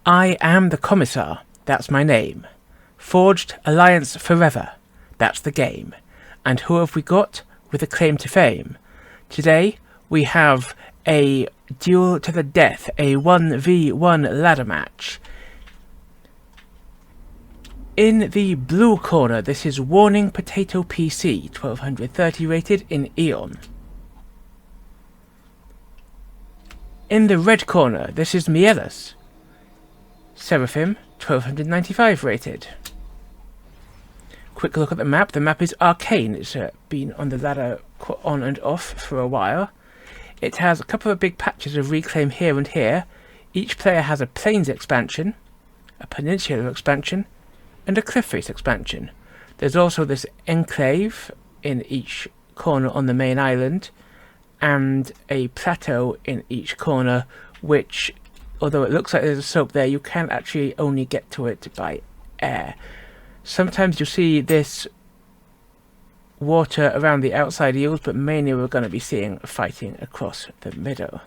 I am the Commissar, that's my name. Forged alliance forever, that's the game. And who have we got with a claim to fame? Today we have a duel to the death, a 1v1 ladder match. In the blue corner, this is Warning Potato PC, 1230 rated in Eon. In the red corner, this is Mielus, Seraphim, 1295 rated. Quick look at the map. The map is Arcane. It's been on the ladder on and off for a while. It has a couple of big patches of reclaim here and here. Each player has a plains expansion, a peninsular expansion, and a cliff face expansion. There's also this enclave in each corner on the main island, and a plateau in each corner, which, although it looks like there's a slope there, you can actually only get to it by air. Sometimes you'll see this water around the outside eels, but mainly we're going to be seeing fighting across the middle.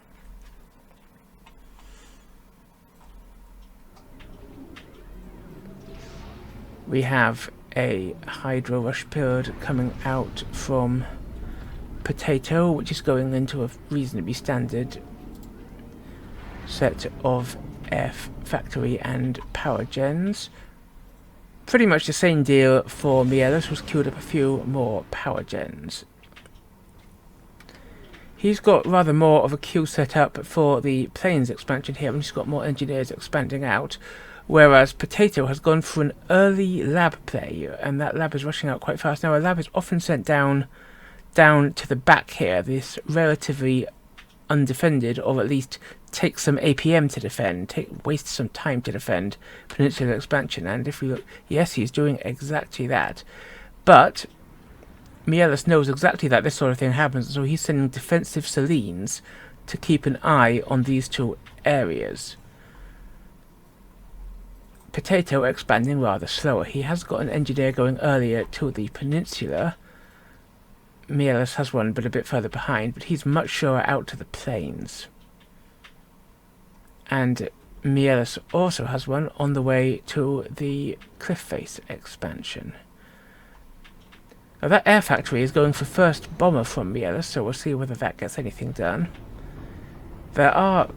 We have a Hydro Rush build coming out from Potato, which is going into a reasonably standard set of air factory and power gens. Pretty much the same deal for Mielus, who's queued up a few more power gens. He's got rather more of a queue set up for the plains expansion here, and he's got more engineers expanding out, whereas Potato has gone for an early lab play, and that lab is rushing out quite fast. Now, a lab is often sent down to the back here, this relatively undefended, or at least take some APM to defend, waste some time to defend Peninsular Expansion. And if we look, yes, he's doing exactly that. But Mielus knows exactly that this sort of thing happens, so he's sending defensive Selines to keep an eye on these two areas. Potato expanding rather slower. He has got an engineer going earlier to the peninsula. Mielus has one, but a bit further behind, but he's much slower out to the plains. And Mielus also has one on the way to the cliff face expansion. Now that air factory is going for first bomber from Mielus, so we'll see whether that gets anything done. There are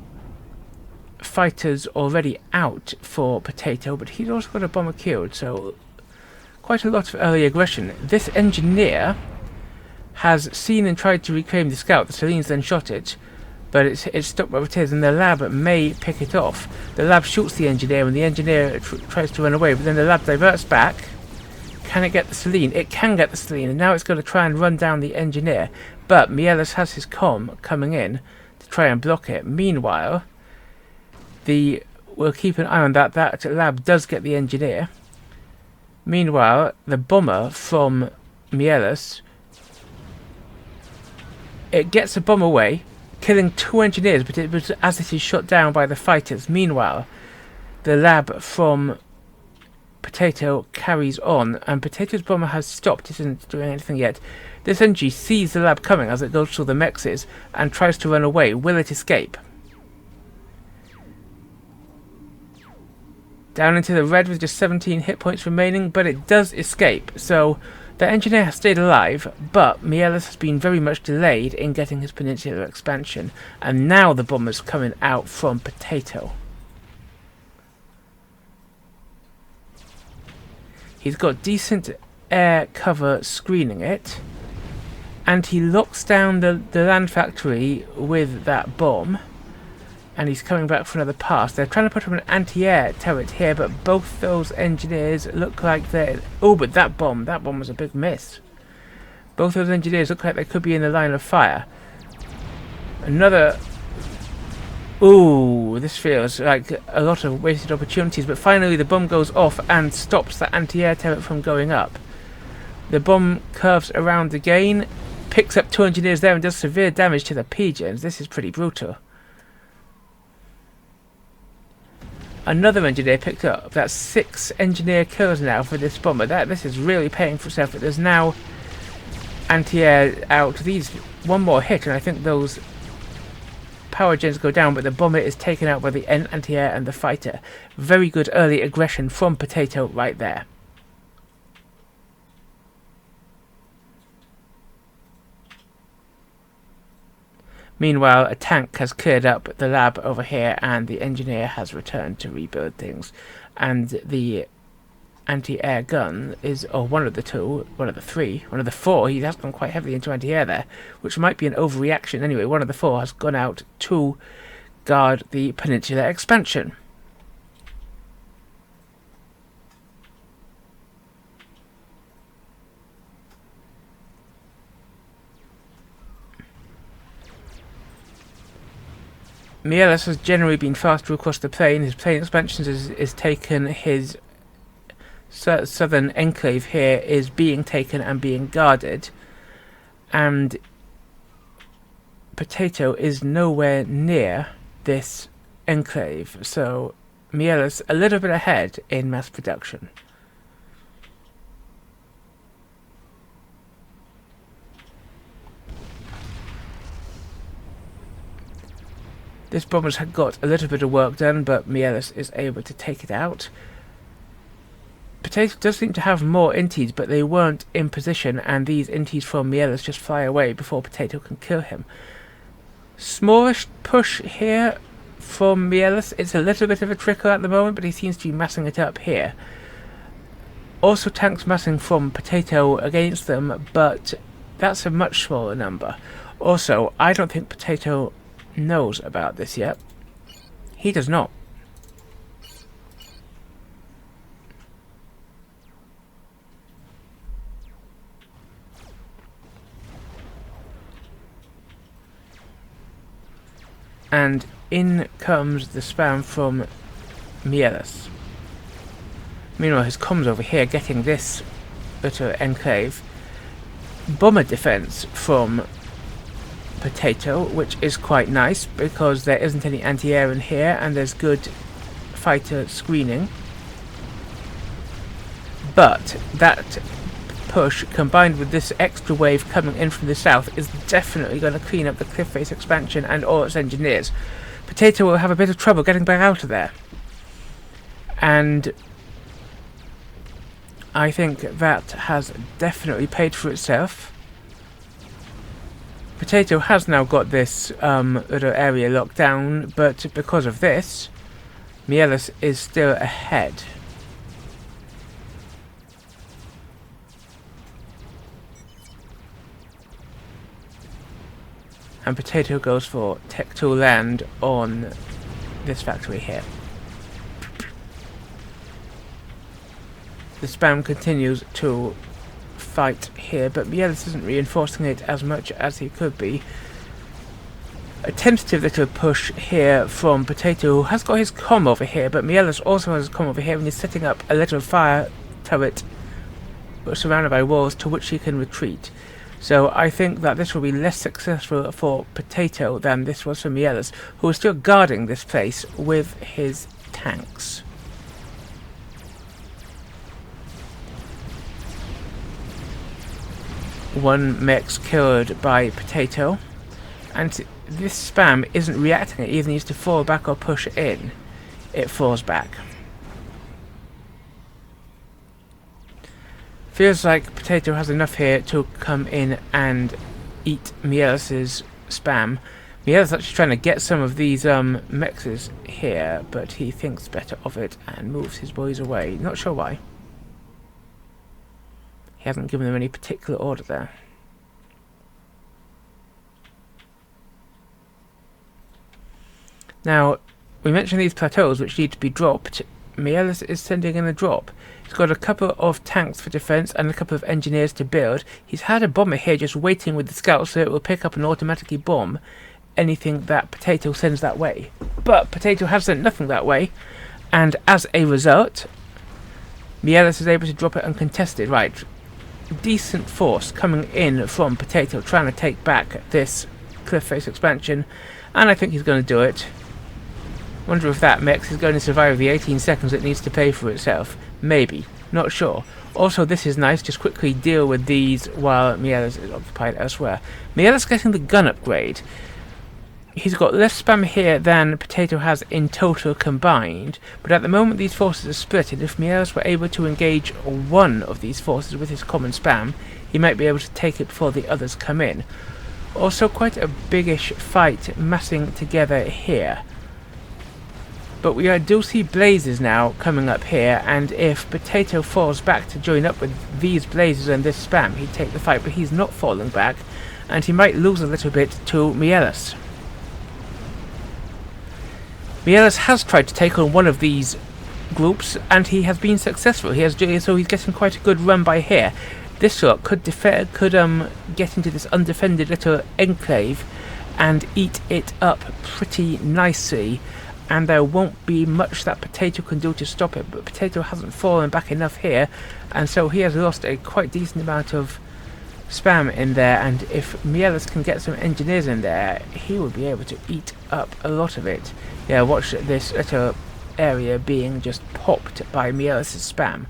fighters already out for Potato, but he's also got a bomber killed, so quite a lot of early aggression. This engineer has seen and tried to reclaim the scout. The Selines then shot it, but it's stuck where it is, and the lab may pick it off. The lab shoots the engineer, and the engineer tries to run away, but then the lab diverts back. Can it get the Seline? It can get the Seline, and now it's going to try and run down the engineer, but Mielus has his comm coming in to try and block it. Meanwhile, we'll keep an eye on that. That lab does get the engineer. Meanwhile, the bomber from Mielus, it gets a bomb away, killing 2 engineers, but it was as it is shot down by the fighters. Meanwhile, the lab from Potato carries on, and Potato's bomber has stopped. It isn't doing anything yet. This NG sees the lab coming as it goes through the mexes and tries to run away. Will it escape? Down into the red with just 17 hit points remaining, but it does escape. So the engineer has stayed alive, but Mielus has been very much delayed in getting his peninsular expansion, and now the bomber's coming out from Potato. He's got decent air cover screening it, and he locks down the land factory with that bomb, and he's coming back for another pass. They're trying to put up an anti-air turret here, but both those engineers look like they're... Oh, but that bomb was a big miss. Both those engineers look like they could be in the line of fire. Another... Ooh, this feels like a lot of wasted opportunities, but finally the bomb goes off and stops the anti-air turret from going up. The bomb curves around again, picks up 2 engineers there and does severe damage to the P-gens. This is pretty brutal. Another engineer picked up. That's 6 engineer kills now for this bomber. This is really paying for itself. But there's now anti-air out. One more hit, and I think those power gens go down, but the bomber is taken out by the anti-air and the fighter. Very good early aggression from Potato right there. Meanwhile, a tank has cleared up the lab over here, and the engineer has returned to rebuild things. And the anti-air gun is, or one of the four, he has gone quite heavily into anti-air there, which might be an overreaction anyway. One of the four has gone out to guard the peninsular expansion. Mielus has generally been faster across the plane. His plane expansions is taken. His southern enclave here is being taken and being guarded. And Potato is nowhere near this enclave. So Mielus a little bit ahead in mass production. This bomber's had got a little bit of work done, but Mielus is able to take it out. Potato does seem to have more inties, but they weren't in position, and these inties from Mielus just fly away before Potato can kill him. Smallish push here from Mielus. It's a little bit of a trickle at the moment, but he seems to be massing it up here. Also tanks massing from Potato against them, but that's a much smaller number. Also, I don't think Potato knows about this yet. He does not. And in comes the spam from Mielus. Meanwhile, his comms over here getting this little enclave. Bomber defense from Potato, which is quite nice because there isn't any anti-air in here and there's good fighter screening. But that push combined with this extra wave coming in from the south is definitely going to clean up the cliff face expansion and all its engineers. Potato will have a bit of trouble getting back out of there, and I think that has definitely paid for itself. Potato has now got this little area locked down, but because of this, Mielus is still ahead. And Potato goes for Tech Tool Land on this factory here. The spam continues to fight here, but Mielus isn't reinforcing it as much as he could be. A tentative little push here from Potato, who has got his comm over here, but Mielus also has his comm over here and is setting up a little fire turret surrounded by walls to which he can retreat. So I think that this will be less successful for Potato than this was for Mielus, who is still guarding this place with his tanks. One mech's killed by Potato, and this spam isn't reacting. It either needs to fall back or push in. It falls back. Feels like Potato has enough here to come in and eat Mielus's spam. Mielus actually trying to get some of these mechs here, but he thinks better of it and moves his boys away. Not sure why. He hasn't given them any particular order there. Now, we mentioned these plateaus which need to be dropped. Mielus is sending in a drop. He's got a couple of tanks for defense and a couple of engineers to build. He's had a bomber here just waiting with the scouts so it will pick up and automatically bomb anything that Potato sends that way. But Potato has sent nothing that way, and as a result, Mielus is able to drop it uncontested. Right, decent force coming in from Potato trying to take back this cliff face expansion, and I think he's going to do it. Wonder if that mech is going to survive the 18 seconds it needs to pay for itself. Maybe. Not sure. Also, this is nice. Just quickly deal with these while Mielus is occupied elsewhere. Mielus getting the gun upgrade. he's got less spam here than Potato has in total combined, but at the moment these forces are split, and if Mielus were able to engage one of these forces with his common spam, he might be able to take it before the others come in. Also quite a biggish fight massing together here. But we do see blazes now coming up here, and if Potato falls back to join up with these blazes and this spam, he'd take the fight, but he's not falling back, and he might lose a little bit to Mielus. Mielus has tried to take on one of these groups, and he has been successful. So he's getting quite a good run by here. This shot could get into this undefended little enclave and eat it up pretty nicely, and there won't be much that Potato can do to stop it, but Potato hasn't fallen back enough here, and so he has lost a quite decent amount of spam in there, and if Mielus can get some engineers in there, he will be able to eat up a lot of it. Yeah, watch this little area being just popped by Mielus' spam.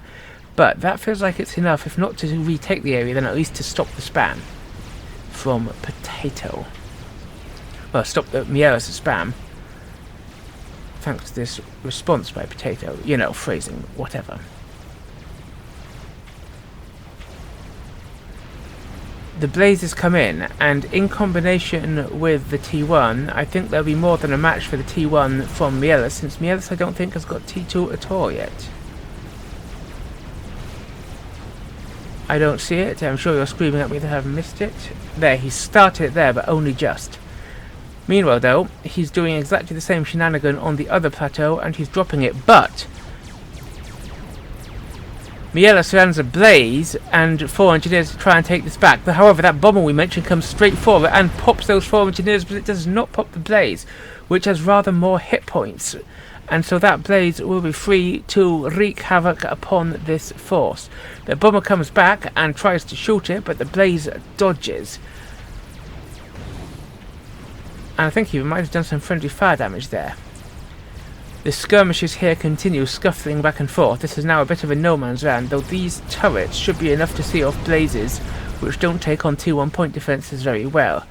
But that feels like it's enough, if not to retake the area, then at least to stop the spam from Potato. Well, stop the Mielus' spam. Thanks to this response by Potato. You know, phrasing, whatever. The blazes come in, and in combination with the T1, I think there'll be more than a match for the T1 from Mielus, since Mielus I don't think has got T2 at all yet. I don't see it. I'm sure you're screaming at me that I've missed it. There, he started it there, but only just. Meanwhile, though, he's doing exactly the same shenanigan on the other plateau, and he's dropping it, but Mielus lands a blaze, and 4 engineers to try and take this back. But however, that bomber we mentioned comes straight forward and pops those 4 engineers, but it does not pop the blaze, which has rather more hit points. And so that blaze will be free to wreak havoc upon this force. The bomber comes back and tries to shoot it, but the blaze dodges. And I think he might have done some friendly fire damage there. The skirmishes here continue, scuffling back and forth. This is now a bit of a no man's land, though these turrets should be enough to see off blazes, which don't take on T1 point defences very well.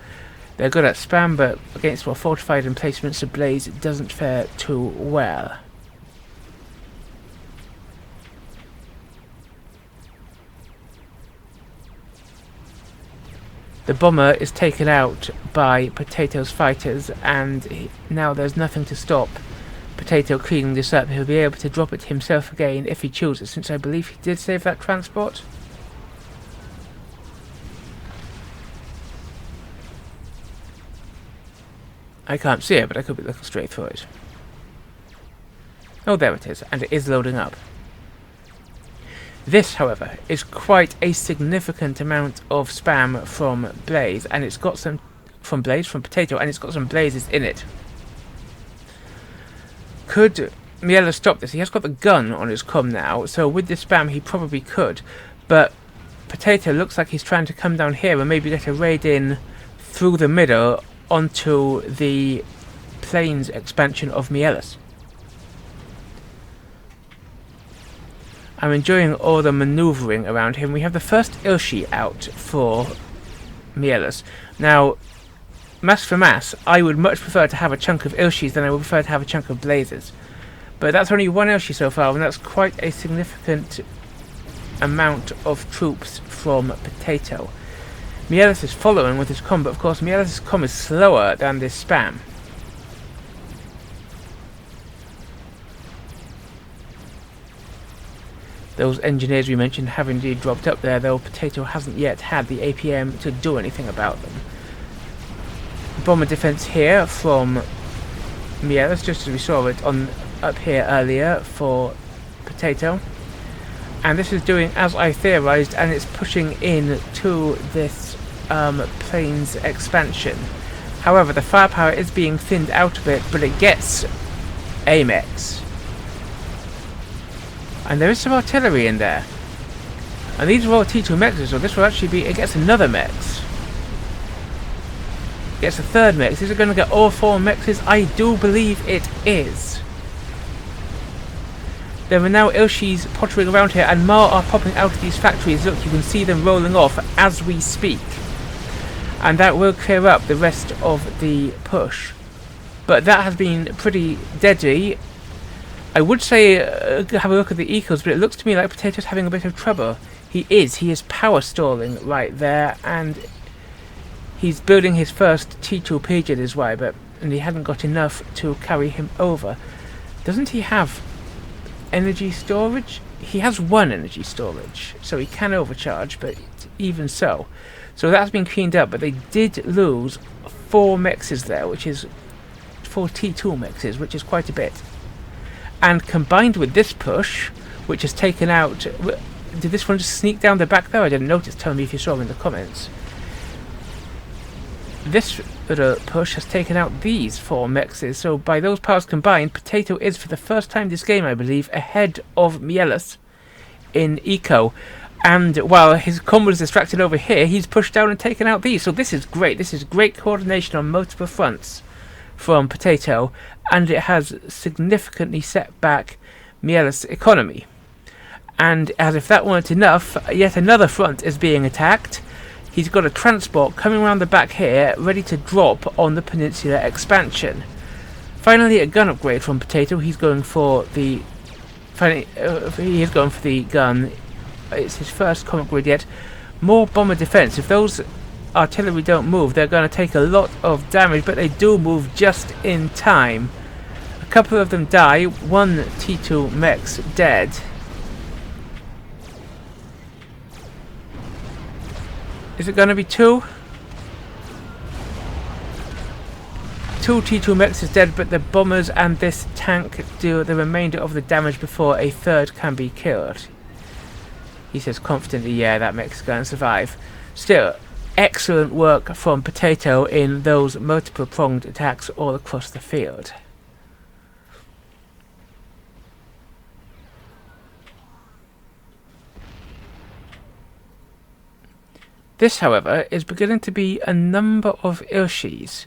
They're good at spam, but against more fortified emplacements, a blaze doesn't fare too well. The bomber is taken out by Potato's fighters, and now there's nothing to stop Potato cleaning this up. He'll be able to drop it himself again if he chooses, since I believe he did save that transport. I can't see it, but I could be looking straight through it. Oh, there it is, and it is loading up. This, however, is quite a significant amount of spam from Blaze, and it's got some from Potato, and it's got some blazes in it. Could Mielus stop this? He has got the gun on his comm now, so with this spam he probably could, but Potato looks like he's trying to come down here and maybe get a raid in through the middle onto the plains expansion of Mielus. I'm enjoying all the manoeuvring around him. We have the first Ilshi out for Mielus. Now, mass for mass, I would much prefer to have a chunk of Ilshis than I would prefer to have a chunk of Blazes. But that's only one Ilshi so far, and that's quite a significant amount of troops from Potato. Mielus is following with his comm, but of course Mielus' comm is slower than this spam. Those engineers we mentioned have indeed dropped up there, though Potato hasn't yet had the APM to do anything about them. Bomber defense here from Mielus, just as we saw it on up here earlier for Potato. And this is doing as I theorized, and it's pushing in to this plains expansion. However, the firepower is being thinned out a bit, but it gets AMEX. And there is some artillery in there. And these are all T2 mexes, so this will actually be... It gets another mex. It gets a third mex. Is it going to get all 4 mexes? I do believe it is. There are now Ilshis pottering around here, and more are popping out of these factories. Look, you can see them rolling off as we speak. And that will clear up the rest of the push. But that has been pretty deadly. I would say have a look at the ecos, but it looks to me like Potato's having a bit of trouble. He is power stalling right there, and he's building his first T2 pigeon as well, and he hadn't got enough to carry him over. Doesn't he have energy storage? He has 1 energy storage, so he can overcharge, but even so. So that's been cleaned up, but they did lose 4 mexes there, which is 4 T2 mexes, which is quite a bit. And combined with this push, which has taken out... Did this one just sneak down the back there? I didn't notice. Tell me if you saw in the comments. This little push has taken out these 4 mexes, so by those powers combined, Potato is, for the first time this game, I believe, ahead of Mielus in eco. And while his combo is distracted over here, he's pushed down and taken out these. So this is great. This is great coordination on multiple fronts from Potato, and it has significantly set back Mielus' economy. And as if that weren't enough, yet another front is being attacked. He's got a transport coming around the back here, ready to drop on the Peninsula expansion. Finally, a gun upgrade from Potato. He's going for the... he is going for the gun. It's his first comm upgrade yet. More bomber defense. If those artillery don't move, they're going to take a lot of damage, but they do move just in time. A couple of them die. 1 T2 mech's dead. Is it going to be 2? 2 T2 mechs is dead, but the bombers and this tank do the remainder of the damage before a third can be killed. He says confidently, yeah, that mech's going to survive. Still, excellent work from Potato in those multiple pronged attacks all across the field. This, however, is beginning to be a number of Ilshis.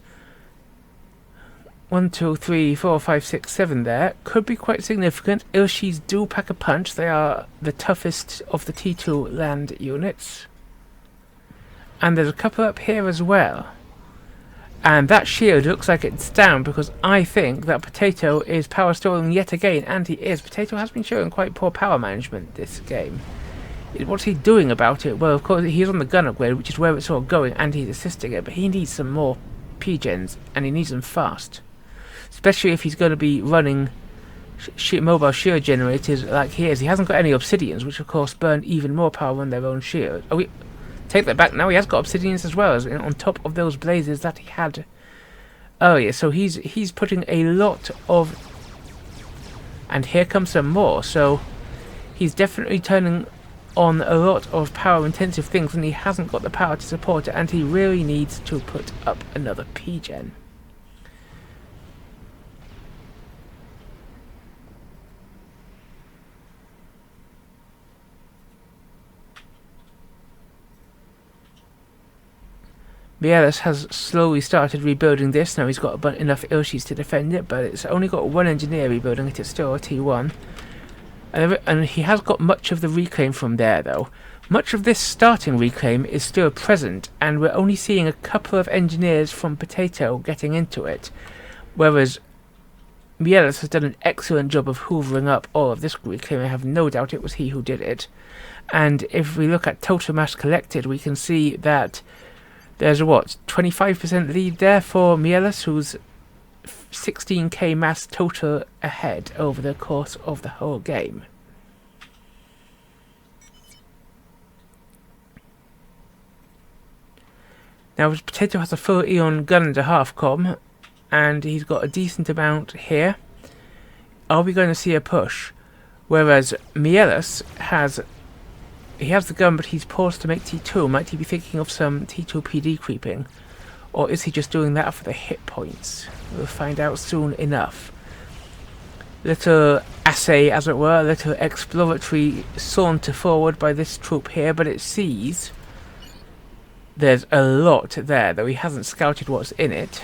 1, 2, 3, 4, 5, 6, 7 there. Could be quite significant. Ilshis do pack a punch. They are the toughest of the T2 land units. And there's a couple up here as well. And that shield looks like it's down because I think that Potato is power stalling yet again. And he is. Potato has been showing quite poor power management this game. What's he doing about it? Well, of course, he's on the gun upgrade, which is where it's all going, and he's assisting it, but he needs some more P-gens, and he needs them fast. Especially if he's going to be running mobile shield generators like he is. He hasn't got any obsidians, which of course burn even more power on their own shield. Oh, take that back now, he has got obsidians as well, as on top of those blazes that he had earlier. So he's putting a lot of... And here comes some more, so he's definitely turning on a lot of power intensive things, and he hasn't got the power to support it, and he really needs to put up another P-gen. Mielus has slowly started rebuilding this. Now he's got enough Ilshis to defend it, but it's only got 1 engineer rebuilding it. It's still a T1. And he has got much of the reclaim from there, though. Much of this starting reclaim is still present, and we're only seeing a couple of engineers from Potato getting into it, whereas Mielus has done an excellent job of hoovering up all of this reclaim. I have no doubt it was he who did it. And if we look at total mass collected, we can see that there's a, 25% lead there for Mielus, who's 16k mass total ahead over the course of the whole game. Now Potato has a full Eon gun and a half comm, and he's got a decent amount here. Are we going to see a push? Whereas Mielus has the gun, but he's paused to make T2. Might he be thinking of some T2 PD creeping? Or is he just doing that for the hit points? We'll find out soon enough. Little assay, as it were, a little exploratory saunter forward by this troop here, but it sees there's a lot there, though he hasn't scouted what's in it.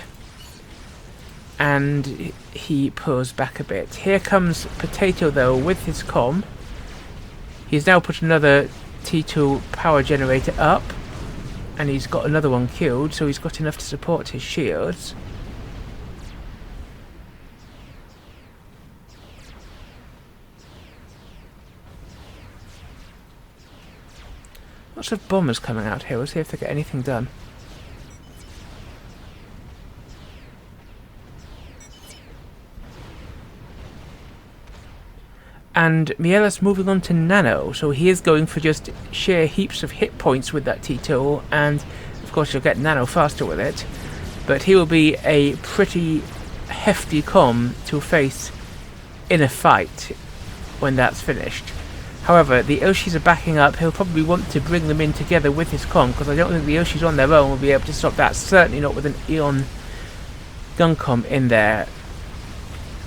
And he pulls back a bit. Here comes Potato, though, with his comm. He's now put another T2 power generator up, and he's got another one killed, so he's got enough to support his shields. Lots of bombers coming out here. We'll see if they get anything done. And Mielus moving on to Nano, so he is going for just sheer heaps of hit points with that T-tool, and of course you'll get Nano faster with it, but he will be a pretty hefty comm to face in a fight when that's finished. However, the Oshis are backing up. He'll probably want to bring them in together with his comm, because I don't think the Oshis on their own will be able to stop that, certainly not with an Eon gun comm in there.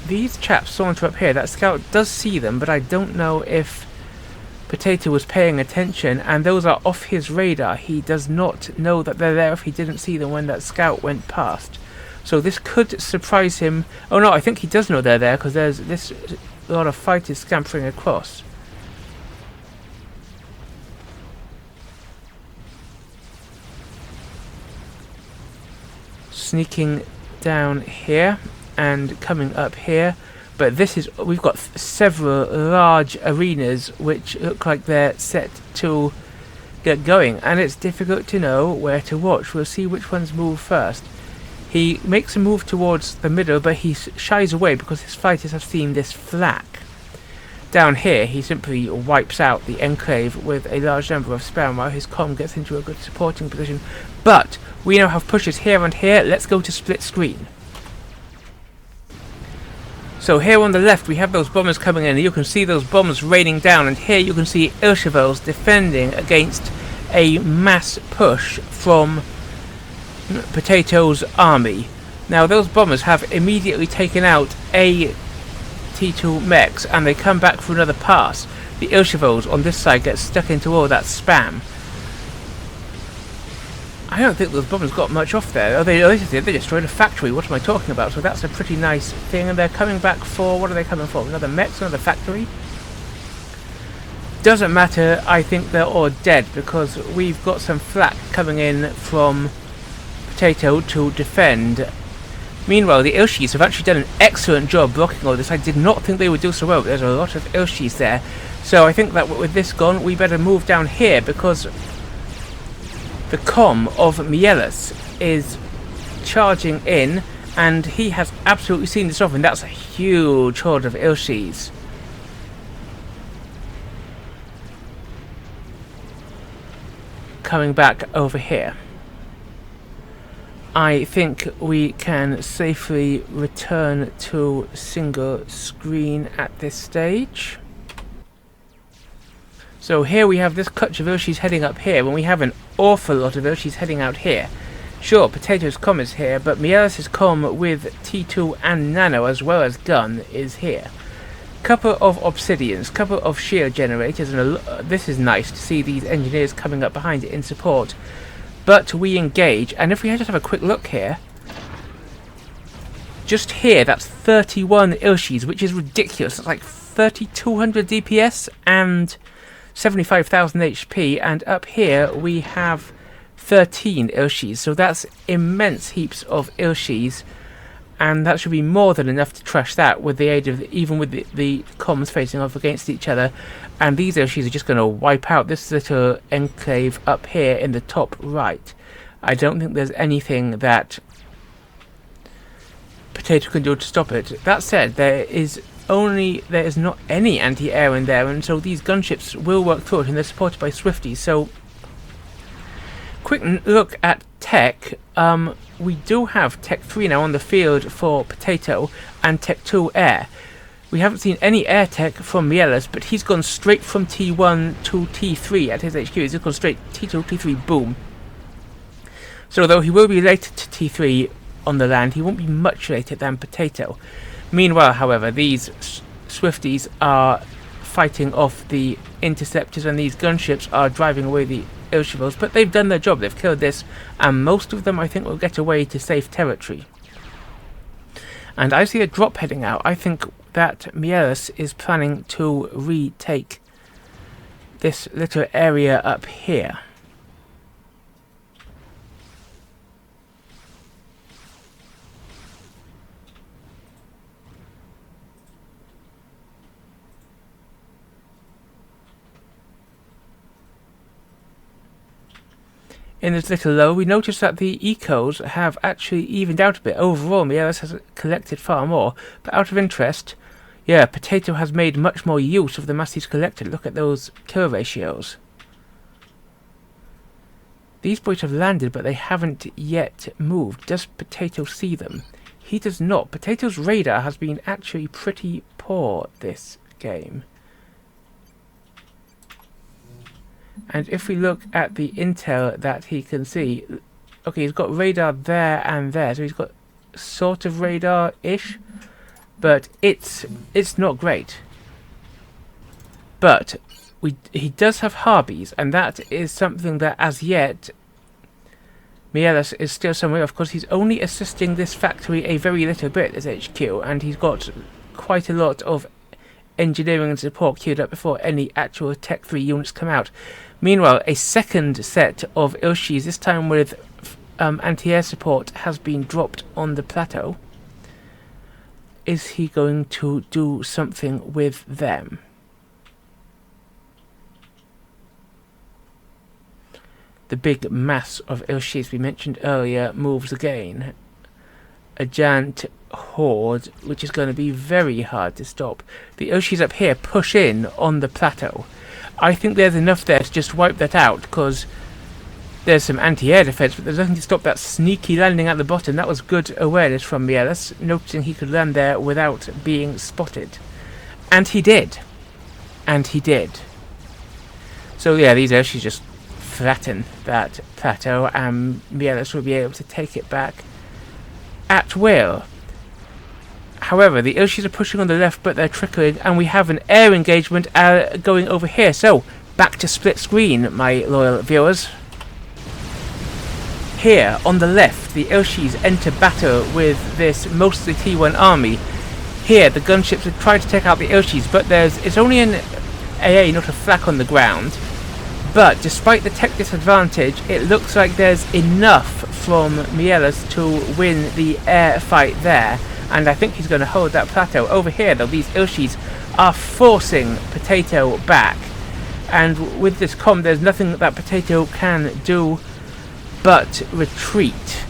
These chaps saunter up here. That scout does see them, but I don't know if Potato was paying attention, and those are off his radar. He does not know that they're there if he didn't see them when that scout went past. So this could surprise him. Oh no, I think he does know they're there, because there's a lot of fighters scampering across. Sneaking down here and coming up here, but this is, we've got several large arenas which look like they're set to get going, and it's difficult to know where to watch. We'll see which ones move first. He makes a move towards the middle, but he shies away because his fighters have seen this flak. Down here he simply wipes out the enclave with a large number of spam while his comm gets into a good supporting position. But we now have pushes here and here. Let's go to split screen. So here on the left we have those bombers coming in, and you can see those bombs raining down, and here you can see Ilshevels defending against a mass push from Potato's army. Now those bombers have immediately taken out a T2 mechs, and they come back for another pass. The Ilshevels on this side get stuck into all that spam. I don't think those bombers got much off there. Oh, they destroyed a factory. What am I talking about? So that's a pretty nice thing. And they're coming back for... what are they coming for? Another mech? Another factory? Doesn't matter. I think they're all dead, because we've got some flak coming in from Potato to defend. Meanwhile, the Ilshis have actually done an excellent job blocking all this. I did not think they would do so well, but there's a lot of Ilshis there. So I think that with this gone, we better move down here, because the comm of Mielus is charging in, and he has absolutely seen this off, and that's a huge horde of Ilshis. Coming back over here. I think we can safely return to single screen at this stage. So here we have this clutch of Ilshis heading up here, when we have an awful lot of Ilshis heading out here. Sure, Potato's comm is here, but Mielus' comm with T2 and Nano as well as gun is here. Couple of obsidians, couple of shield generators, and this is nice to see these engineers coming up behind it in support. But we engage, and if we just have a quick look here, just here, that's 31 Ilshis, which is ridiculous. It's like 3200 DPS and 75,000 HP, and up here we have 13 Ilshis, so that's immense heaps of Ilshis, and that should be more than enough to trash that with the aid of even with the comms facing off against each other. And these Ilshis are just going to wipe out this little enclave up here in the top right. I don't think there's anything that Potato can do to stop it. That said, there is not any anti-air in there, and so these gunships will work through it, and they're supported by Swifties. So quick look at tech. We do have Tech 3 now on the field for Potato, and Tech 2 air. We haven't seen any air tech from Mielus, but he's gone straight from T1 to T3 at his HQ. He's just gone straight T2, T3, boom. So though he will be later to T3 on the land, he won't be much later than Potato. Meanwhile, however, these Swifties are fighting off the interceptors, and these gunships are driving away the Ilshevels, but they've done their job. They've killed this, and most of them I think will get away to safe territory. And I see a drop heading out. I think that Mielus is planning to retake this little area up here. in this little lull, we notice that the ecos have actually evened out a bit. Overall, Mielus has collected far more, but out of interest, yeah, Potato has made much more use of the mass he's collected. Look at those kill ratios. These boys have landed, but they haven't yet moved. Does Potato see them? He does not. Potato's radar has been actually pretty poor this game. And if we look at the intel that he can see, okay, he's got radar there and there, so he's got sort of radar-ish, but it's not great. But he does have Harbies, and that is something that, as yet, Mielus is still somewhere. Of course, he's only assisting this factory a very little bit, this HQ, and he's got quite a lot of engineering and support queued up before any actual Tech 3 units come out. Meanwhile, a second set of Ilshis, this time with anti-air support, has been dropped on the plateau. Is he going to do something with them? The big mass of Ilshis we mentioned earlier moves again. A giant horde, which is going to be very hard to stop. The Ilshis up here push in on the plateau. I think there's enough there to just wipe that out, because there's some anti-air defense, but there's nothing to stop that sneaky landing at the bottom. That was good awareness from Mielus, noticing he could land there without being spotted. And he did. And he did. So yeah, these Ilshis just flatten that plateau, and Mielus will be able to take it back at will. However, the Ilshis are pushing on the left, but they're trickling, and we have an air engagement going over here. So, back to split screen, my loyal viewers. Here, on the left, the Ilshis enter battle with this mostly T1 army. Here, the gunships have tried to take out the Ilshis, but it's only an AA, not a flak on the ground. But, despite the tech disadvantage, it looks like there's enough from Mielus to win the air fight there. And I think he's going to hold that plateau. Over here, though, these Ilshis are forcing Potato back. And with this comm, there's nothing that Potato can do but retreat.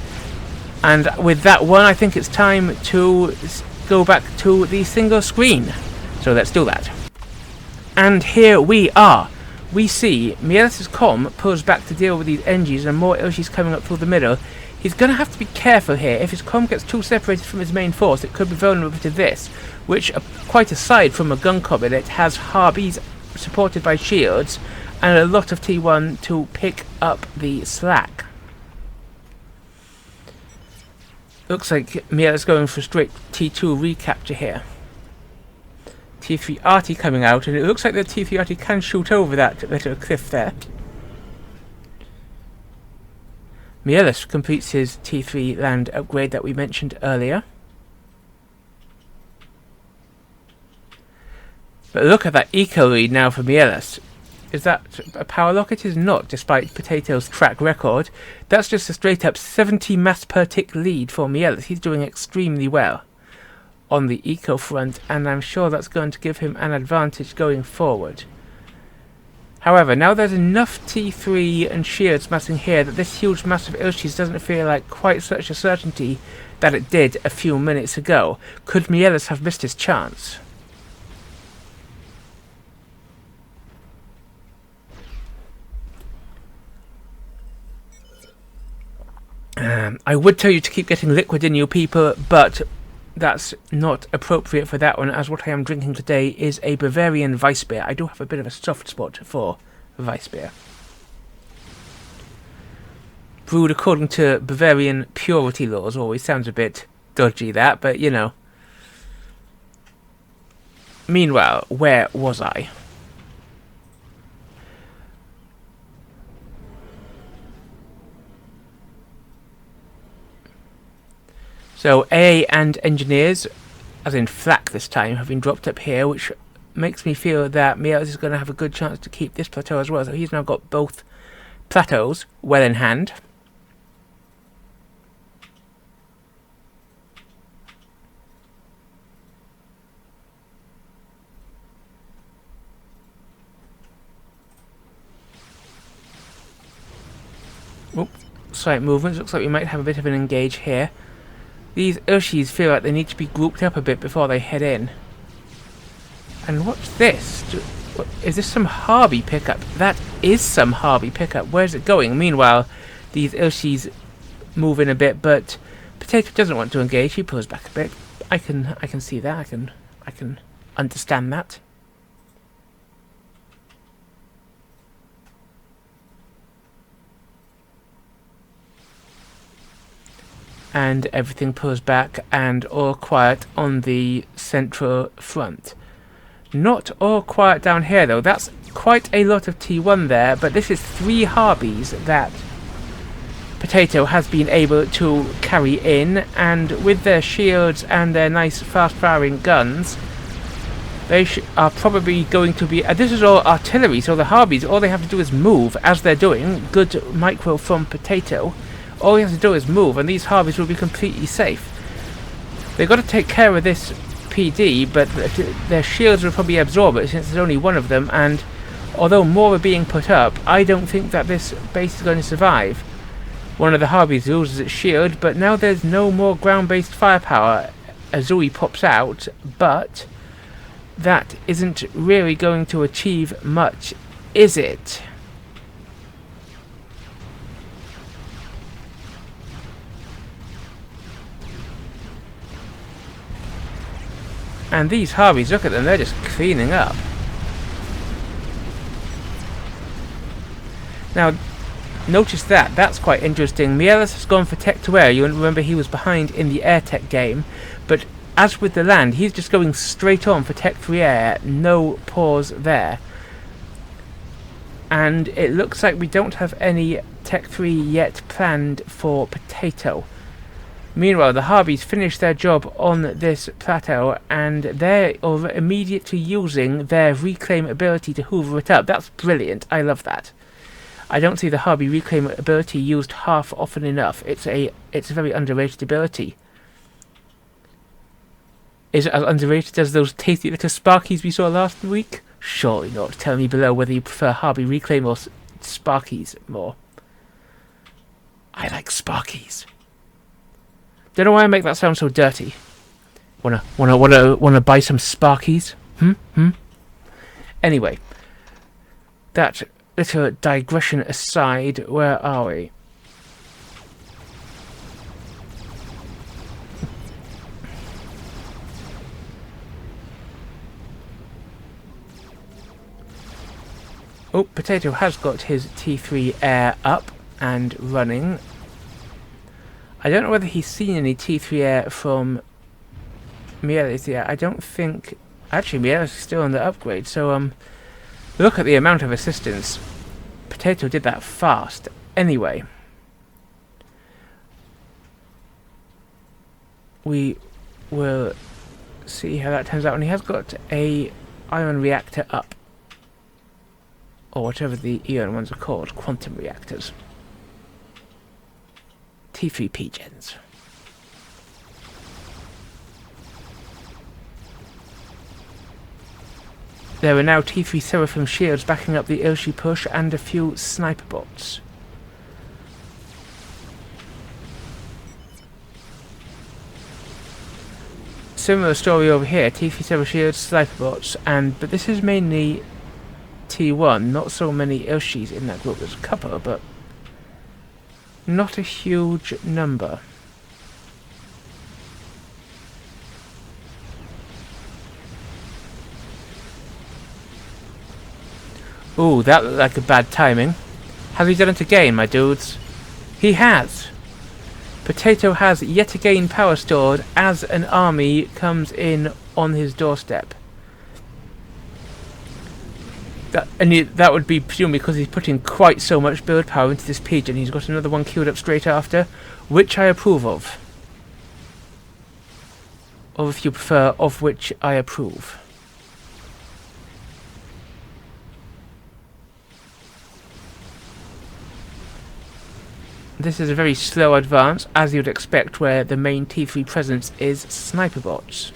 And with that one, I think it's time to go back to the single screen. So let's do that. And here we are. We see Mielus' comm pulls back to deal with these NGs and more Ilshis coming up through the middle. He's going to have to be careful here. If his comm gets too separated from his main force, it could be vulnerable to this, which, quite aside from a gun comm, it has Harbies supported by shields and a lot of T1 to pick up the slack. Looks like Mielus going for straight T2 recapture here. T3 arty coming out, and it looks like the T3 arty can shoot over that little cliff there. Mielus completes his T3 land upgrade that we mentioned earlier. But look at that eco lead now for Mielus. Is that a power lock? It is not, despite Potato's track record. That's just a straight up 70 mass per tick lead for Mielus. He's doing extremely well on the eco front, and I'm sure that's going to give him an advantage going forward. However, now there's enough T3 and shields massing here that this huge mass of Ilshis doesn't feel like quite such a certainty that it did a few minutes ago. Could Mielus have missed his chance? I would tell you to keep getting liquid in you people, but that's not appropriate for that one, as what I am drinking today is a Bavarian Weiss beer. I do have a bit of a soft spot for Weiss beer. Brewed according to Bavarian purity laws. Always sounds a bit dodgy, that, but you know. Meanwhile, where was I? So AA and engineers, as in flak this time, have been dropped up here, which makes me feel that Mielus is going to have a good chance to keep this plateau as well. So he's now got both plateaus well in hand. Oh, slight movements. Looks like we might have a bit of an engage here. These Urshis feel like they need to be grouped up a bit before they head in. And what's this? Is this some Harvey pickup? That is some Harvey pickup. Where's it going? Meanwhile, these Urshis move in a bit, but Potato doesn't want to engage. He pulls back a bit. I can see that. I can understand that. And everything pulls back, and all quiet on the central front. Not all quiet down here though. That's quite a lot of T1 there, but this is 3 Harbies that Potato has been able to carry in, and with their shields and their nice fast-firing guns, they are probably going to be... this is all artillery, so the Harbies, all they have to do is move, as they're doing. Good micro from Potato. All he has to do is move, and these Harbies will be completely safe. They've got to take care of this PD, but their shields will probably absorb it since there's only one of them, and although more are being put up, I don't think that this base is going to survive. One of the Harbies loses its shield, but now there's no more ground-based firepower. Azui pops out, but that isn't really going to achieve much, is it? And these Harbies, look at them, they're just cleaning up. Now, notice that, that's quite interesting. Mielus has gone for tech to air. You remember he was behind in the air tech game, but as with the land, he's just going straight on for tech to air, no pause there. And it looks like we don't have any tech 3 yet planned for Potato. Meanwhile, the Harbies finished their job on this plateau, and they're immediately using their reclaim ability to hoover it up. That's brilliant. I love that. I don't see the Harby reclaim ability used half often enough. It's a very underrated ability. Is it as underrated as those tasty little Sparkies we saw last week? Surely not. Tell me below whether you prefer Harby reclaim or Sparkies more. I like Sparkies. Don't know why I make that sound so dirty. Wanna buy some Sparkies? Anyway, that little digression aside, where are we? Oh, Potato has got his T3 air up and running. I don't know whether he's seen any T3 air from Mielus yet. I don't think... Actually, Mielus is still on the upgrade, so look at the amount of assistance. Potato did that fast. Anyway. We will see how that turns out. And he has got a ion reactor up. Or whatever the Eon ones are called. Quantum reactors. T3P gens. There are now T3 Seraphim shields backing up the Ilshi push and a few sniper bots. Similar story over here, T3 Seraphim shields, sniper bots, but this is mainly T1, not so many Ilshis in that group. There's a couple, but not a huge number. Ooh, that looked like a bad timing. Has he done it again, my dudes? He has! Potato has yet again power stored as an army comes in on his doorstep. That would be presumably because he's putting quite so much build power into this page, and he's got another one queued up straight after, which I approve of. Or if you prefer, of which I approve. This is a very slow advance, as you'd expect, where the main T3 presence is sniper bots.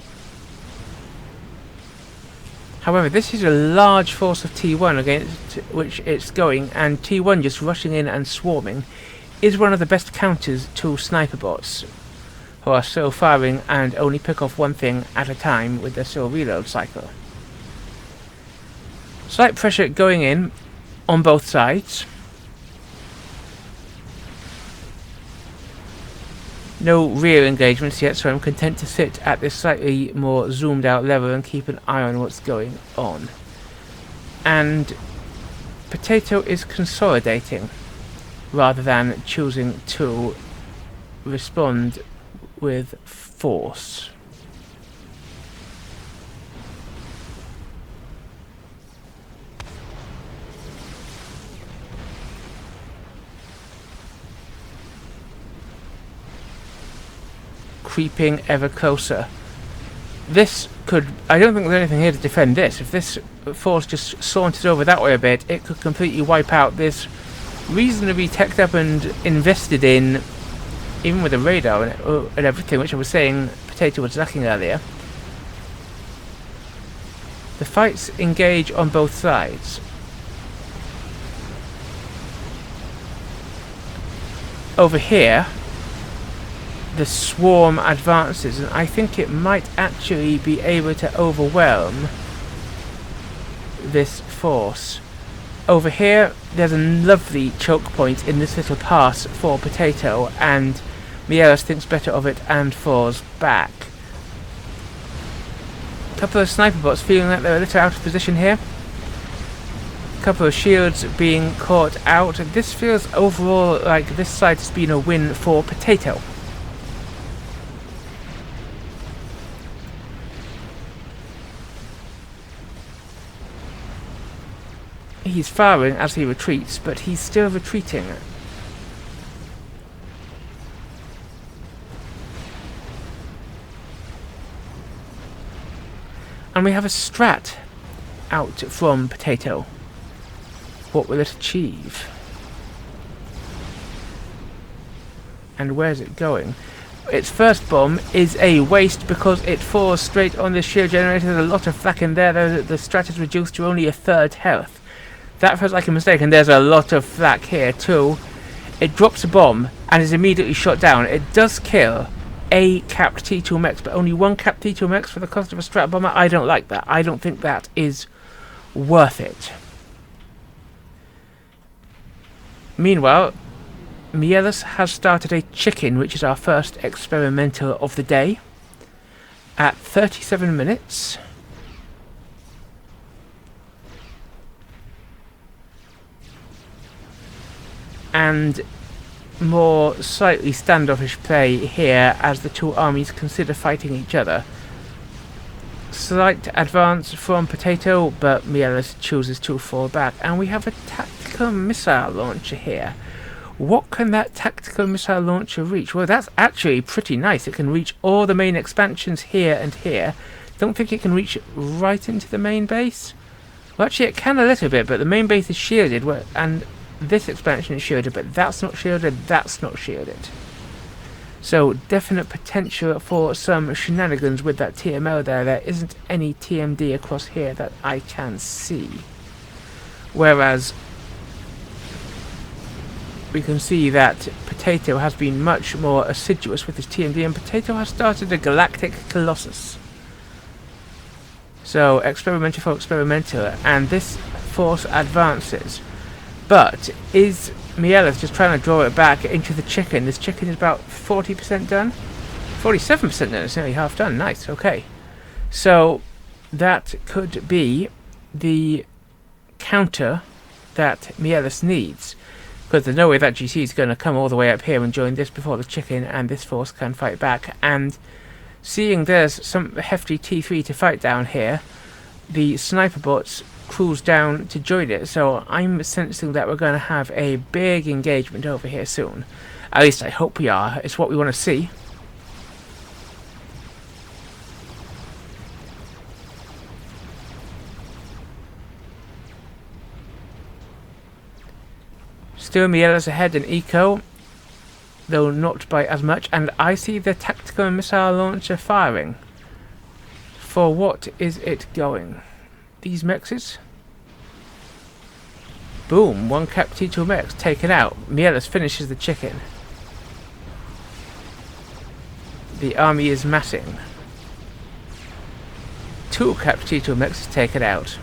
However, this is a large force of T1 against which it's going, and T1 just rushing in and swarming is one of the best counters to sniper bots, who are slow firing and only pick off one thing at a time with their slow reload cycle. Slight pressure going in on both sides. No rear engagements yet, so I'm content to sit at this slightly more zoomed out level and keep an eye on what's going on. And Potato is consolidating rather than choosing to respond with force. Creeping ever closer. This could... I don't think there's anything here to defend this. If this force just saunters over that way a bit, it could completely wipe out this reasonably teched up and invested in, even with the radar and everything, which I was saying Potato was lacking earlier. The fights engage on both sides. Over here, the swarm advances, and I think it might actually be able to overwhelm this force. Over here, there's a lovely choke point in this little pass for Potato, and Mielus thinks better of it and falls back. A couple of sniper bots feeling like they're a little out of position here. A couple of shields being caught out. This feels overall like this side has been a win for Potato. He's firing as he retreats, but he's still retreating. And we have a strat out from Potato. What will it achieve? And where's it going? Its first bomb is a waste because it falls straight on the shield generator. There's a lot of flak in there. The strat is reduced to only a third health. That feels like a mistake, and there's a lot of flak here too. It drops a bomb and is immediately shot down. It does kill a capped T2 mech, but only one capped T2 mech for the cost of a strat bomber. I don't like that. I don't think that is worth it. Meanwhile, Mielus has started a chicken, which is our first experimental of the day, at 37 minutes. And more slightly standoffish play here as the two armies consider fighting each other. Slight advance from Potato, but Mielus chooses to fall back. And we have a tactical missile launcher here. What can that tactical missile launcher reach? Well, that's actually pretty nice. It can reach all the main expansions here and here. Don't think it can reach right into the main base. Well, actually it can a little bit, but the main base is shielded, and this expansion is shielded, but that's not shielded, that's not shielded. So, definite potential for some shenanigans with that TML there. There isn't any TMD across here that I can see. Whereas, we can see that Potato has been much more assiduous with his TMD, and Potato has started a Galactic Colossus. So, experimental for experimental, and this force advances. But is Mielus just trying to draw it back into the chicken? This chicken is about 40% done? 47% done, it's nearly half done. Nice, okay. So that could be the counter that Mielus needs. Because there's no way that GC is going to come all the way up here and join this before the chicken and this force can fight back. And seeing there's some hefty T3 to fight down here, the sniper bots cruise down to join it, so I'm sensing that we're going to have a big engagement over here soon. At least I hope we are. It's what we want to see. Still Mielus ahead in eco, though not by as much, and I see the tactical missile launcher firing. For what is it going? These mexes? Boom, one cap T2 mechs taken out. Mielus finishes the chicken. The army is massing. 2 cap T2 mechs is taken out.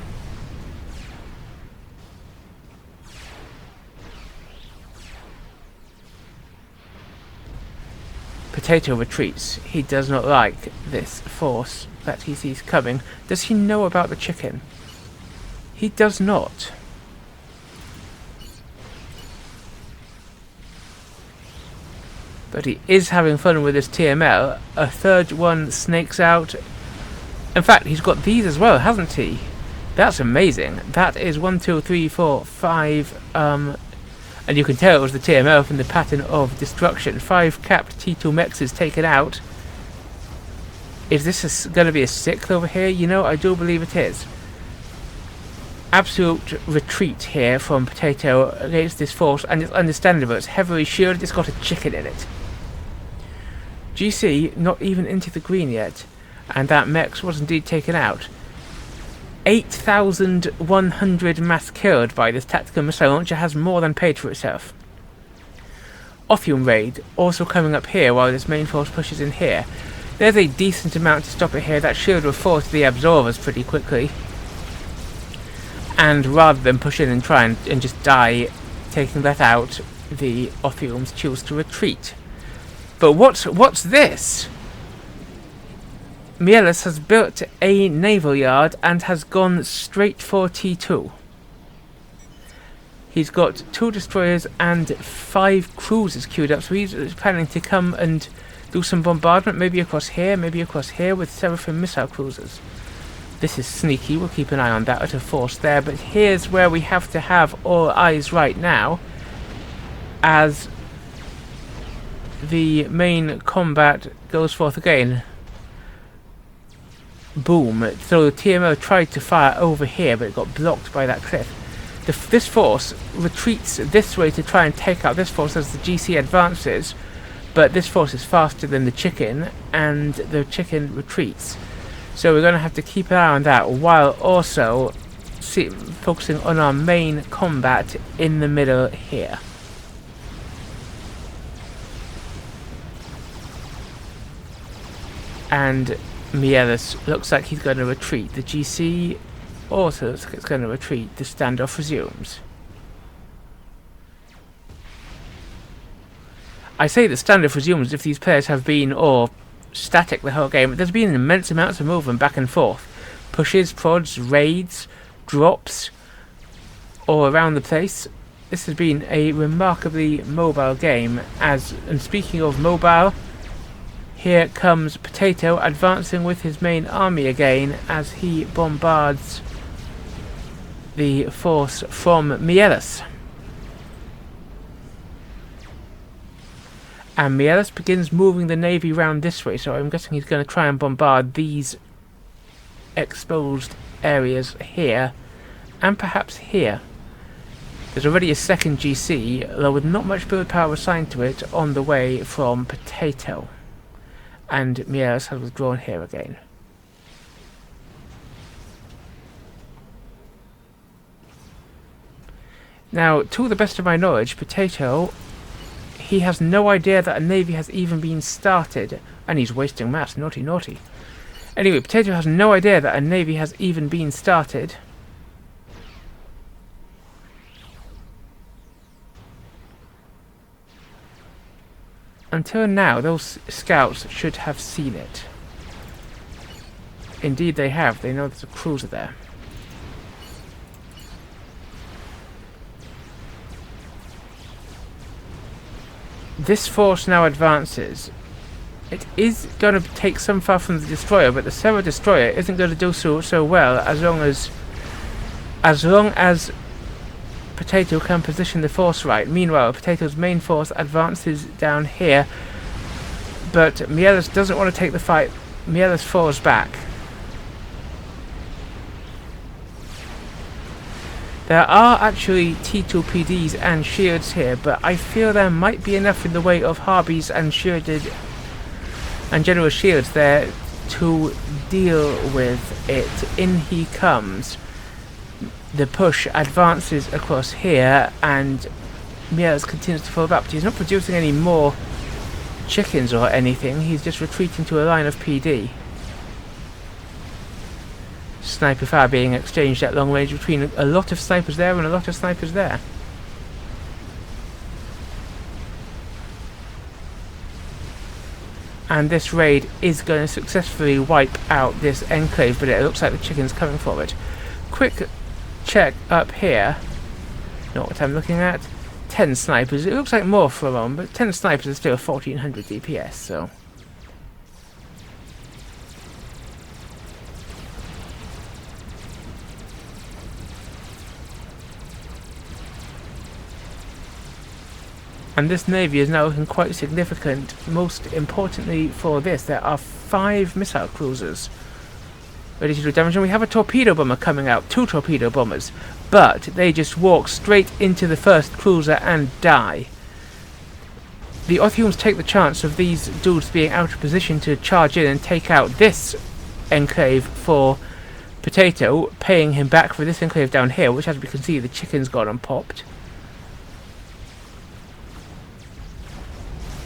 Potato retreats. He does not like this force that he sees coming. Does he know about the chicken? He does not. But he is having fun with his TML. A third one snakes out. In fact, he's got these as well, hasn't he? That's amazing. That is 1, 2, 3, 4, 5. And you can tell it was the TML from the pattern of destruction. 5 capped T2 mechs is taken out. Is this going to be a 6th over here? You know, I do believe it is. Absolute retreat here from Potato against this force, and it's understandable. It's heavily shielded, it's got a chicken in it. GC not even into the green yet, and that mech was indeed taken out. 8,100 mass killed by this tactical missile launcher has more than paid for itself. Ophium raid also coming up here while this main force pushes in here. There's a decent amount to stop it here. That shield will fall to the absorbers pretty quickly. And rather than push in and try and just die taking that out, the Ophiums choose to retreat. But what's this? Mielus has built a naval yard and has gone straight for T2. He's got 2 destroyers and 5 cruisers queued up, so he's planning to come and do some bombardment, maybe across here with Seraphim missile cruisers. This is sneaky, we'll keep an eye on that at a force there, but here's where we have to have all eyes right now, as the main combat goes forth again. Boom. So the TMO tried to fire over here, but it got blocked by that cliff. This force retreats this way to try and take out this force as the GC advances, but this force is faster than the chicken, and the chicken retreats. So we're going to have to keep an eye on that, while also focusing on our main combat in the middle here. And Mielus looks like he's going to retreat. The GC also looks like it's going to retreat. The standoff resumes. I say the standoff resumes if these players have been static the whole game. There's been immense amounts of movement back and forth. Pushes, prods, raids, drops, all around the place. This has been a remarkably mobile game. And speaking of mobile, here comes Potato advancing with his main army again as he bombards the force from Mielus. And Mielus begins moving the navy round this way, so I'm guessing he's going to try and bombard these exposed areas here, and perhaps here. There's already a second GC, though with not much build power assigned to it, on the way from Potato. And Mielus has withdrawn here again. Now, to the best of my knowledge, Potato, he has no idea that a navy has even been started, and he's wasting mass. Naughty, naughty. Anyway, Potato has no idea that a navy has even been started. Until now, those scouts should have seen it. Indeed they have. They know there's a cruiser there. This force now advances. It is going to take some far from the destroyer, but the Serra destroyer isn't going to do so well as long as Potato can position the force right. Meanwhile, Potato's main force advances down here, but Mielus doesn't want to take the fight. Mielus falls back. There are actually T2PDs and shields here, but I feel there might be enough in the way of Harbies and shielded and general shields there to deal with it. In he comes. the push advances across here, and Mielus continues to fall back, but he's not producing any more chickens or anything. He's just retreating to a line of PD. Sniper fire being exchanged at long range between a lot of snipers there and a lot of snipers there. And this raid is going to successfully wipe out this enclave, but it looks like the chicken's coming forward. Quick check up here. Not what I'm looking at. 10 snipers. It looks like more for a moment, but 10 snipers is still 1400 DPS, so... And this navy is now looking quite significant. Most importantly for this, there are 5 missile cruisers ready to do damage, and we have a torpedo bomber coming out, 2 torpedo bombers, but they just walk straight into the first cruiser and die. The Orpheums take the chance of these dudes being out of position to charge in and take out this enclave for Potato, paying him back for this enclave down here, which, as we can see, the chicken's gone and popped.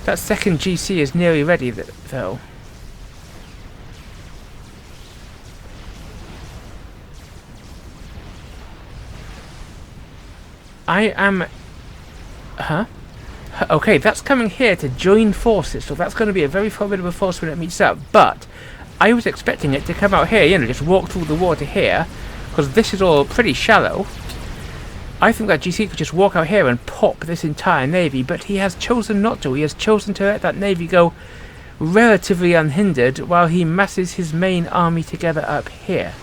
That second GC is nearly ready, though. I am... Huh? Okay, that's coming here to join forces, so that's going to be a very formidable force when it meets up, but I was expecting it to come out here, you know, just walk through the water here, because this is all pretty shallow. I think that GC could just walk out here and pop this entire navy, but he has chosen not to. He has chosen to let that navy go relatively unhindered while he masses his main army together up here.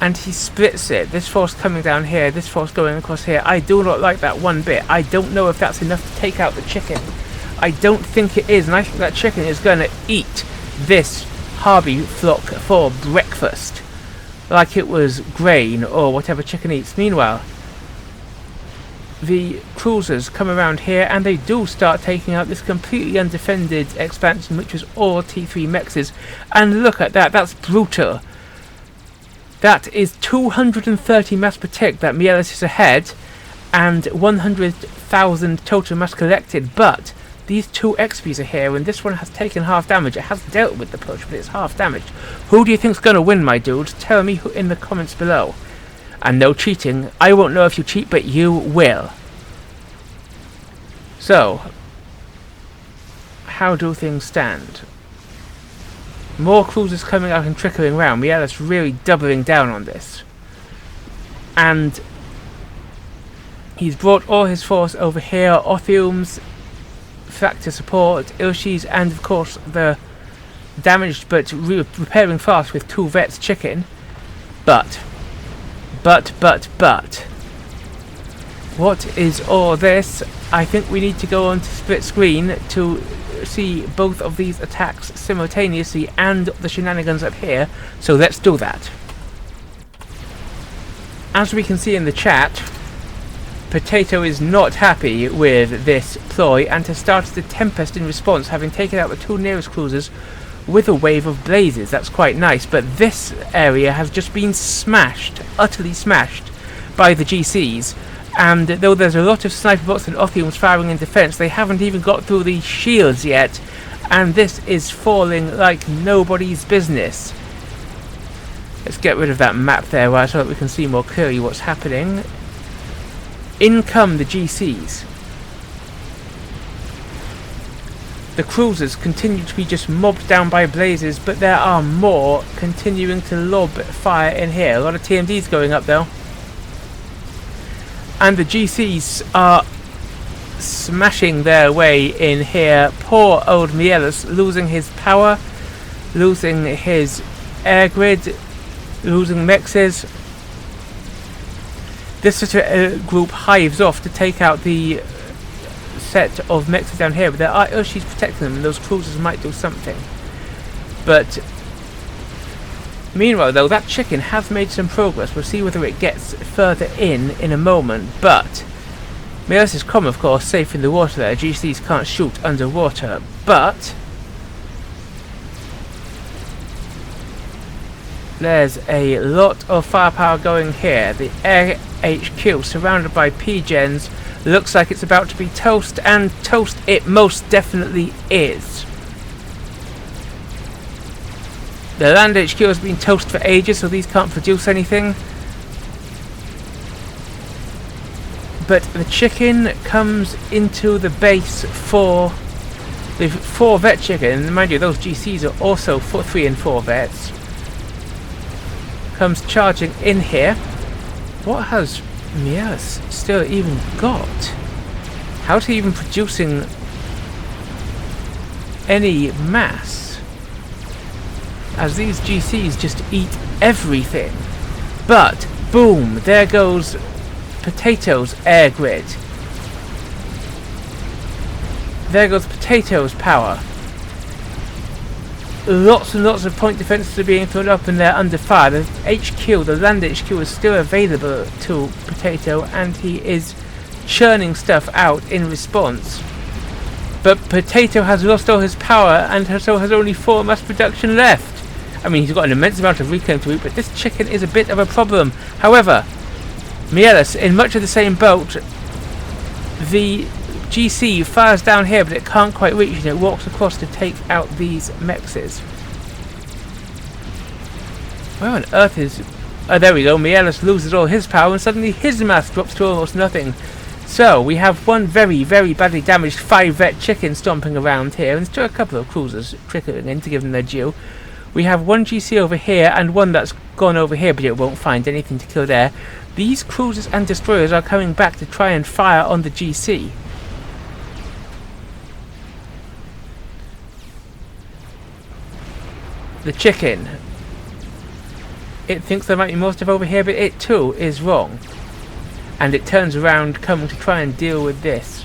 And he splits it. This force coming down here, this force going across here. I do not like that one bit. I don't know if that's enough to take out the chicken. I don't think it is, and I think that chicken is going to eat this Harvey flock for breakfast. Like it was grain or whatever chicken eats. Meanwhile, the cruisers come around here and they do start taking out this completely undefended expansion, which was all T3 mexes. And look at that, that's brutal. That is 230 mass per tick that Mielus is ahead, and 100,000 total mass collected, but these 2 XPs are here, and this one has taken half damage. It has dealt with the push, but it's half damaged. Who do you think's going to win, my dudes? Tell me who in the comments below. And no cheating. I won't know if you cheat, but you will. So, how do things stand? More cruisers coming out and trickling around. Mielus really doubling down on this. And he's brought all his force over here. Orpheums, Factor support, Ilshis, and of course the damaged but repairing fast with 2 vets chicken. But what is all this? I think we need to go on to split screen to see both of these attacks simultaneously and the shenanigans up here, so let's do that. As we can see in the chat, Potato is not happy with this ploy and has started the Tempest in response, having taken out the 2 nearest cruisers with a wave of blazes. That's quite nice, but this area has just been smashed, utterly smashed, by the GCs, and though there's a lot of sniper bots and Orpheums firing in defense, they haven't even got through the shields yet, and this is falling like nobody's business. Let's get rid of that map there right, so that we can see more clearly what's happening. In come the GCs. The cruisers continue to be just mobbed down by blazes, but there are more continuing to lob fire in here. A lot of TMDs going up though. And the GCs are smashing their way in here. Poor old Mielus losing his power, losing his air grid, losing mexes. This sort of group hives off to take out the set of mexes down here, but there are Urshis protecting them, and those cruisers might do something. But meanwhile, though, that chicken has made some progress. We'll see whether it gets further in a moment. But Mielus is calm, of course, safe in the water there. GCs can't shoot underwater, but There's a lot of firepower going here. The Air HQ, surrounded by P-Gens, looks like it's about to be toast, and toast it most definitely is. The Land HQ has been toast for ages, so these can't produce anything. But the chicken comes into the base for the 4 vet chicken, and mind you, those GCs are also 3 and 4 vets. Comes charging in here. What has Mielus still even got? How's he even producing any mass? As these GCs just eat everything. But, boom, there goes Potatoes air grid. There goes Potatoes power. Lots and lots of point defences are being thrown up and they're under fire. The HQ, the Land HQ, is still available to Potato, and he is churning stuff out in response. But Potato has lost all his power and so has only 4 mass production left. I mean, he's got an immense amount of reclaim to eat, but this chicken is a bit of a problem. However, Mielus, in much of the same boat, the GC fires down here, but it can't quite reach, and it walks across to take out these mexes. Where on earth is... Oh, there we go. Mielus loses all his power, and suddenly his mass drops to almost nothing. So, we have one very, very badly damaged 5 vet chicken stomping around here, and still a couple of cruisers trickling in to give them their due. We have one GC over here, and one that's gone over here, but it won't find anything to kill there. These cruisers and destroyers are coming back to try and fire on the GC. The chicken. It thinks there might be more stuff over here, but it too is wrong. And it turns around, coming to try and deal with this.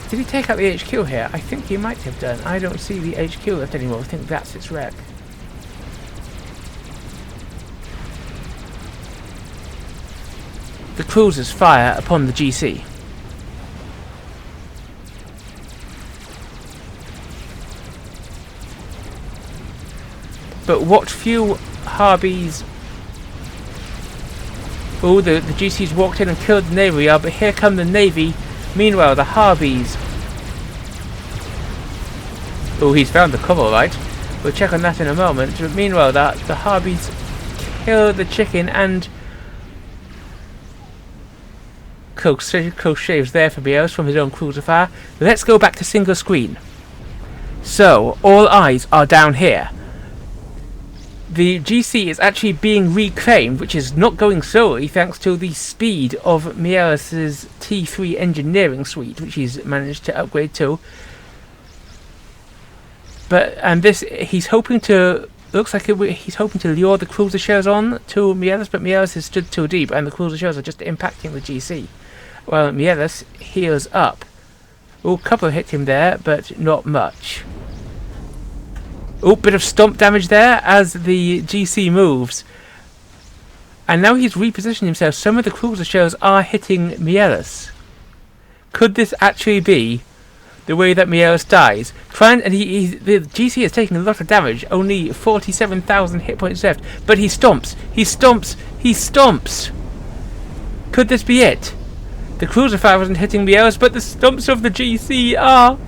Did he take out the HQ here? I think he might have done. I don't see the HQ left anymore. I think that's its wreck. The cruisers fire upon the GC. But what few Harbies... Oh, the GC's walked in and killed the Navy, but here come the Navy. Meanwhile, the Harbies... Oh, he's found the cover, right? We'll check on that in a moment. But meanwhile, the Harbies kill the chicken, and... Crochets there for Mielus from his own cruiser fire. Let's go back to single screen. So, all eyes are down here. The GC is actually being reclaimed, which is not going slowly thanks to the speed of Mielus' T3 engineering suite, which he's managed to upgrade to. And this, he's hoping to... Looks like he's hoping to lure the cruiser shells on to Mielus, but Mielus has stood too deep, and the cruiser shells are just impacting the GC. Well, Mielus heals up. Oh, a couple hit him there, but not much. Oh, bit of stomp damage there as the GC moves. And now he's repositioned himself. Some of the cruiser shells are hitting Mielus. Could this actually be the way that Mielus dies? And the GC is taking a lot of damage. Only 47,000 hit points left. But he stomps. He stomps. He stomps. Could this be it? The cruiser fire wasn't hitting Mielus, but the stomps of the GC are...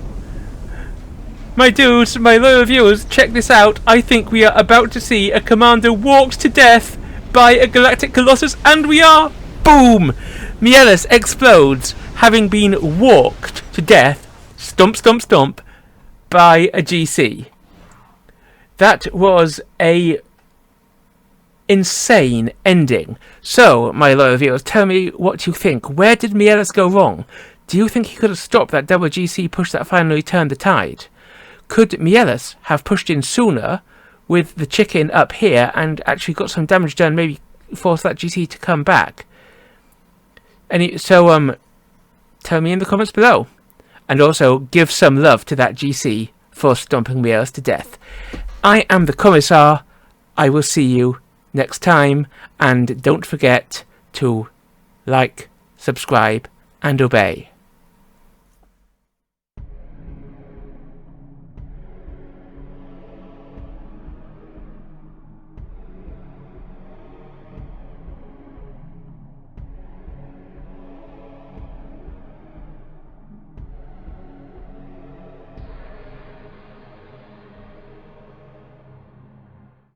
My dudes, my loyal viewers, check this out. I think we are about to see a commander walked to death by a Galactic Colossus, and we are! Boom! Mielus explodes, having been walked to death, stomp, stomp, stomp, by a GC. That was a insane ending. So, my loyal viewers, tell me what you think. Where did Mielus go wrong? Do you think he could have stopped that double GC push that finally turned the tide? Could Mielus have pushed in sooner with the chicken up here and actually got some damage done, maybe force that GC to come back? So tell me in the comments below. And also give some love to that GC for stomping Mielus to death. I am the Commissar. I will see you next time, and don't forget to like, subscribe and obey.